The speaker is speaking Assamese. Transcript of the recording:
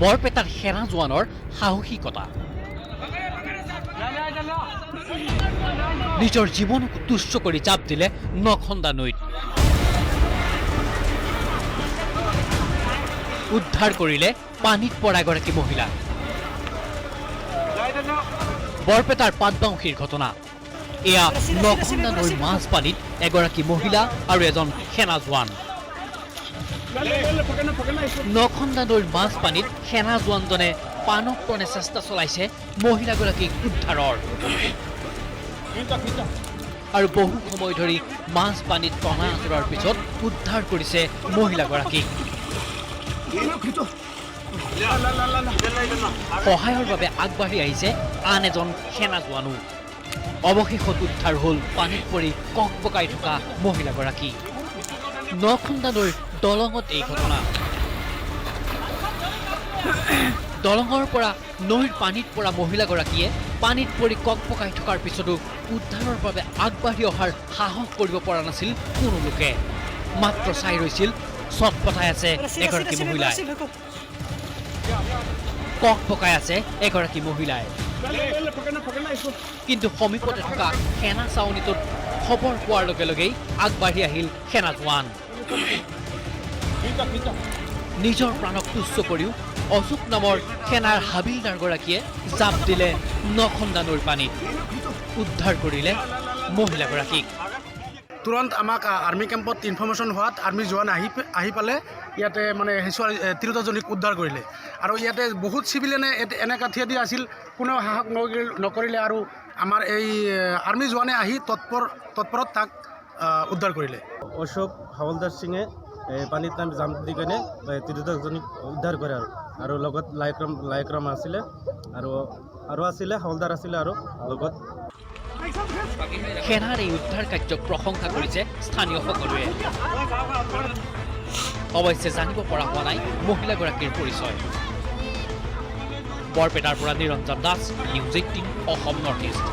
বৰপেটাৰ সেনা জোৱানৰ সাহসিকতা নিজৰ জীৱনক তুচ্ছ কৰি জাপ দিলে নখন্দা নৈত উদ্ধাৰ কৰিলে পানীত পৰা এগৰাকী মহিলা বৰপেটাৰ পাটবাউসীৰ ঘটনা এয়া নখন্দা নৈৰ মাছ পানীত এগৰাকী মহিলা আৰু এজন সেনা জোৱান নখন্দা নৈৰ মাছ পানীত সেনা জোৱানজনে প্ৰাণপণে চেষ্টা চলাইছে মহিলাগৰাকীক উদ্ধাৰৰ আৰু বহু সময় ধৰি মাছ পানীত টনা আঁতৰাৰ পিছত উদ্ধাৰ কৰিছে মহিলাগৰাকীক সহায়ৰ বাবে আগবাঢ়ি আহিছে আন এজন সেনা জোৱানো অৱশেষত উদ্ধাৰ হ'ল পানীত পৰি ককবকাই থকা মহিলাগৰাকী নখন্দা নৈৰ দলঙত এই ঘটনা দলঙৰ পৰা নৈৰ পানীত পৰা মহিলাগৰাকীয়ে পানীত পৰি ককবকাই থকাৰ পিছতো উদ্ধাৰৰ বাবে আগবাঢ়ি অহাৰ সাহস কৰিব পৰা নাছিল কোনো লোকে মাত্ৰ চাই ৰৈছিল চটপটাই আছে এগৰাকী মহিলাই ককবকাই আছে এগৰাকী মহিলাই কিন্তু সমীপতে থকা সেনা চাউনীটোত খবৰ পোৱাৰ লগে লগেই আগবাঢ়ি আহিল সেনা জোৱান নিজৰ প্ৰাণক তুচ্ছ কৰিও অশোক নামৰ সেনাৰ হাবিলদাৰগৰাকীয়ে জাপ দিলে নখন্দা নৈৰ পানীত উদ্ধাৰ কৰিলে মহিলাগৰাকীক তুৰন্ত আমাক আৰ্মি কেম্পত ইনফৰ্মেশ্যন হোৱাত আৰ্মি জোৱান আহি পালে ইয়াতে মানে তিৰোতাজনীক উদ্ধাৰ কৰিলে আৰু ইয়াতে বহুত চিভিলিয়ানে এনে কাঠিয়া দি আছিল কোনেও সাহস নকৰিলে আৰু আমাৰ এই আৰ্মি জোৱানে আহি তৎপৰত তাক উদ্ধাৰ কৰিলে অশোক হাৱলদাৰ সিঙে পানীত নামি জাম্প দি কেনে তিৰোতাজনীক উদ্ধাৰ কৰে আৰু লগত লাইক্ৰম আছিলে আৰু আছিলে হাৱলদাৰ আছিলে আৰু লগত সেনাৰ এই উদ্ধাৰ কাৰ্যক প্ৰশংসা কৰিছে স্থানীয় সকলোৱে অৱশ্যে জানিব পৰা হোৱা নাই মহিলাগৰাকীৰ পৰিচয় বৰপেটাৰ পৰা Niranjan Das news 18 Assam north east.